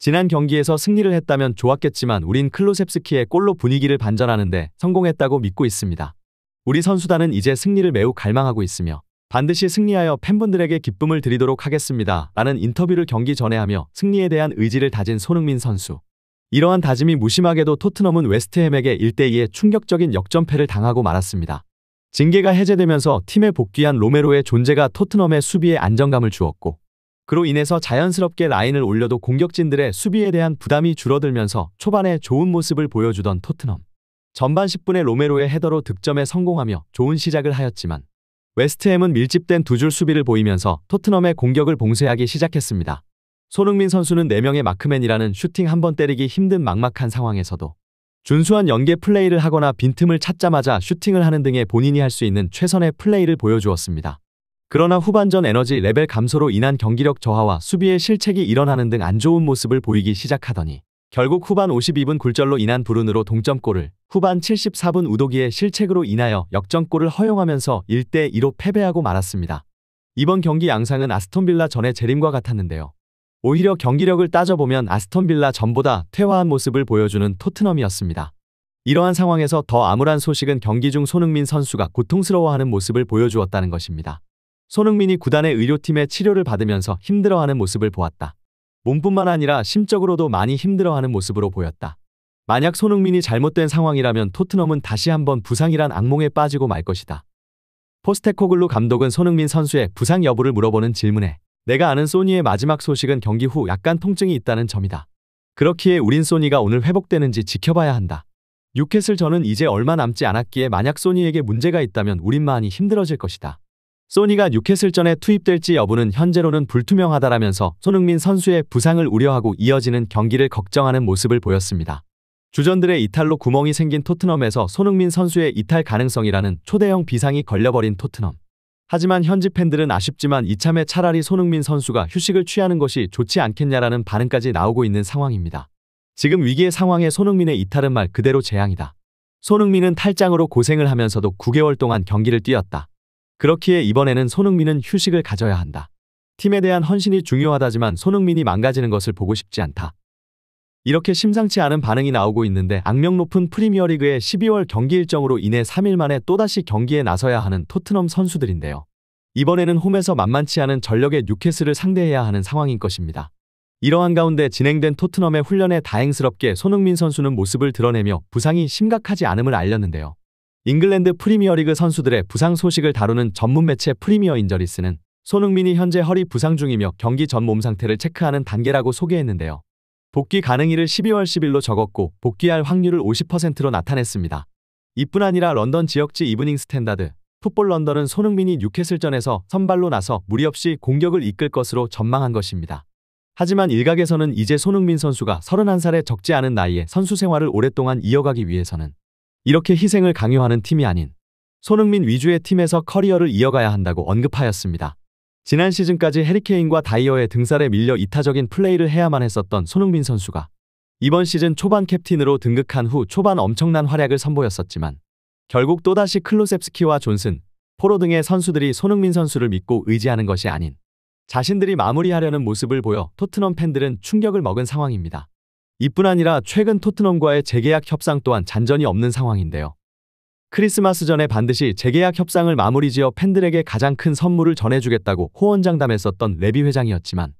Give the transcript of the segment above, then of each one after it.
지난 경기에서 승리를 했다면 좋았겠지만 우린 클로셉스키의 골로 분위기를 반전하는데 성공했다고 믿고 있습니다. 우리 선수단은 이제 승리를 매우 갈망하고 있으며 반드시 승리하여 팬분들에게 기쁨을 드리도록 하겠습니다. 라는 인터뷰를 경기 전에 하며 승리에 대한 의지를 다진 손흥민 선수. 이러한 다짐이 무심하게도 토트넘은 웨스트햄에게 1대2의 충격적인 역전패를 당하고 말았습니다. 징계가 해제되면서 팀에 복귀한 로메로의 존재가 토트넘의 수비에 안정감을 주었고 그로 인해서 자연스럽게 라인을 올려도 공격진들의 수비에 대한 부담이 줄어들면서 초반에 좋은 모습을 보여주던 토트넘. 전반 10분에 로메로의 헤더로 득점에 성공하며 좋은 시작을 하였지만 웨스트햄은 밀집된 두 줄 수비를 보이면서 토트넘의 공격을 봉쇄하기 시작했습니다. 손흥민 선수는 4명의 마크맨이라는 슈팅 한 번 때리기 힘든 막막한 상황에서도 준수한 연계 플레이를 하거나 빈틈을 찾자마자 슈팅을 하는 등의 본인이 할 수 있는 최선의 플레이를 보여주었습니다. 그러나 후반전 에너지 레벨 감소로 인한 경기력 저하와 수비의 실책이 일어나는 등 안 좋은 모습을 보이기 시작하더니 결국 후반 52분 굴절로 인한 불운으로 동점골을 후반 74분 우도기의 실책으로 인하여 역전골을 허용하면서 1대2로 패배하고 말았습니다. 이번 경기 양상은 아스톤빌라 전의 재림과 같았는데요. 오히려 경기력을 따져보면 아스톤빌라 전보다 퇴화한 모습을 보여주는 토트넘이었습니다. 이러한 상황에서 더 암울한 소식은 경기 중 손흥민 선수가 고통스러워하는 모습을 보여주었다는 것입니다. 손흥민이 구단의 의료팀의 치료를 받으면서 힘들어하는 모습을 보았다. 몸뿐만 아니라 심적으로도 많이 힘들어하는 모습으로 보였다. 만약 손흥민이 잘못된 상황이라면 토트넘은 다시 한번 부상이란 악몽에 빠지고 말 것이다. 포스테코글루 감독은 손흥민 선수의 부상 여부를 물어보는 질문에 내가 아는 소니의 마지막 소식은 경기 후 약간 통증이 있다는 점이다. 그렇기에 우린 소니가 오늘 회복되는지 지켜봐야 한다. 뉴캐슬전은 이제 얼마 남지 않았기에 만약 소니에게 문제가 있다면 우린 많이 힘들어질 것이다. 소니가 뉴캐슬전에 투입될지 여부는 현재로는 불투명하다라면서 손흥민 선수의 부상을 우려하고 이어지는 경기를 걱정하는 모습을 보였습니다. 주전들의 이탈로 구멍이 생긴 토트넘에서 손흥민 선수의 이탈 가능성이라는 초대형 비상이 걸려버린 토트넘. 하지만 현지 팬들은 아쉽지만 이참에 차라리 손흥민 선수가 휴식을 취하는 것이 좋지 않겠냐라는 반응까지 나오고 있는 상황입니다. 지금 위기의 상황에 손흥민의 이탈은 말 그대로 재앙이다. 손흥민은 탈장으로 고생을 하면서도 9개월 동안 경기를 뛰었다. 그렇기에 이번에는 손흥민은 휴식을 가져야 한다. 팀에 대한 헌신이 중요하다지만 손흥민이 망가지는 것을 보고 싶지 않다. 이렇게 심상치 않은 반응이 나오고 있는데 악명 높은 프리미어리그의 12월 경기 일정으로 인해 3일 만에 또다시 경기에 나서야 하는 토트넘 선수들인데요. 이번에는 홈에서 만만치 않은 전력의 뉴캐슬을 상대해야 하는 상황인 것입니다. 이러한 가운데 진행된 토트넘의 훈련에 다행스럽게 손흥민 선수는 모습을 드러내며 부상이 심각하지 않음을 알렸는데요. 잉글랜드 프리미어리그 선수들의 부상 소식을 다루는 전문 매체 프리미어 인저리스는 손흥민이 현재 허리 부상 중이며 경기 전 몸 상태를 체크하는 단계라고 소개했는데요. 복귀 가능일을 12월 10일로 적었고 복귀할 확률을 50%로 나타냈습니다. 이뿐 아니라 런던 지역지 이브닝 스탠다드, 풋볼 런던은 손흥민이 뉴캐슬전에서 선발로 나서 무리 없이 공격을 이끌 것으로 전망한 것입니다. 하지만 일각에서는 이제 손흥민 선수가 31살에 적지 않은 나이에 선수 생활을 오랫동안 이어가기 위해서는 이렇게 희생을 강요하는 팀이 아닌 손흥민 위주의 팀에서 커리어를 이어가야 한다고 언급하였습니다. 지난 시즌까지 해리케인과 다이어의 등살에 밀려 이타적인 플레이를 해야만 했었던 손흥민 선수가 이번 시즌 초반 캡틴으로 등극한 후 초반 엄청난 활약을 선보였었지만 결국 또다시 클로셉스키와 존슨, 포로 등의 선수들이 손흥민 선수를 믿고 의지하는 것이 아닌 자신들이 마무리하려는 모습을 보여 토트넘 팬들은 충격을 먹은 상황입니다. 이뿐 아니라 최근 토트넘과의 재계약 협상 또한 잔전이 없는 상황인데요. 크리스마스 전에 반드시 재계약 협상을 마무리지어 팬들에게 가장 큰 선물을 전해주겠다고 호언장담했었던 레비 회장이었지만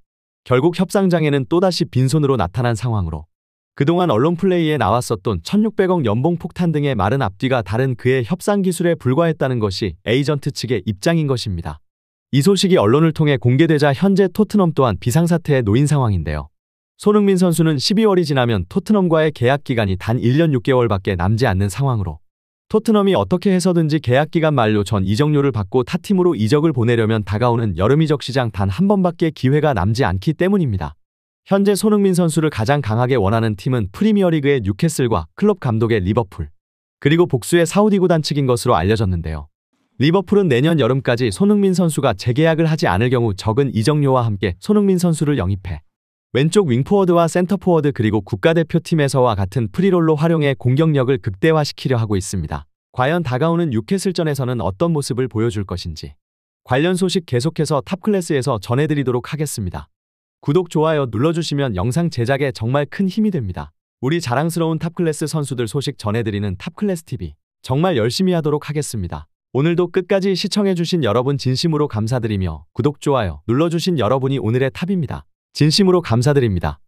결국 협상장에는 또다시 빈손으로 나타난 상황으로 그동안 언론 플레이에 나왔었던 1600억 연봉 폭탄 등의 말은 앞뒤가 다른 그의 협상 기술에 불과했다는 것이 에이전트 측의 입장인 것입니다. 이 소식이 언론을 통해 공개되자 현재 토트넘 또한 비상사태에 놓인 상황인데요. 손흥민 선수는 12월이 지나면 토트넘과의 계약 기간이 단 1년 6개월밖에 남지 않는 상황으로 토트넘이 어떻게 해서든지 계약 기간 만료 전 이적료를 받고 타 팀으로 이적을 보내려면 다가오는 여름 이적 시장 단 한 번밖에 기회가 남지 않기 때문입니다. 현재 손흥민 선수를 가장 강하게 원하는 팀은 프리미어리그의 뉴캐슬과 클롭 감독의 리버풀, 그리고 복수의 사우디 구단 측인 것으로 알려졌는데요. 리버풀은 내년 여름까지 손흥민 선수가 재계약을 하지 않을 경우 적은 이적료와 함께 손흥민 선수를 영입해 왼쪽 윙포워드와 센터포워드 그리고 국가대표팀에서와 같은 프리롤로 활용해 공격력을 극대화시키려 하고 있습니다. 과연 다가오는 뉴캐슬전에서는 어떤 모습을 보여줄 것인지 관련 소식 계속해서 탑클래스에서 전해드리도록 하겠습니다. 구독, 좋아요 눌러주시면 영상 제작에 정말 큰 힘이 됩니다. 우리 자랑스러운 탑클래스 선수들 소식 전해드리는 탑클래스TV. 정말 열심히 하도록 하겠습니다. 오늘도 끝까지 시청해주신 여러분 진심으로 감사드리며 구독, 좋아요 눌러주신 여러분이 오늘의 탑입니다. 진심으로 감사드립니다.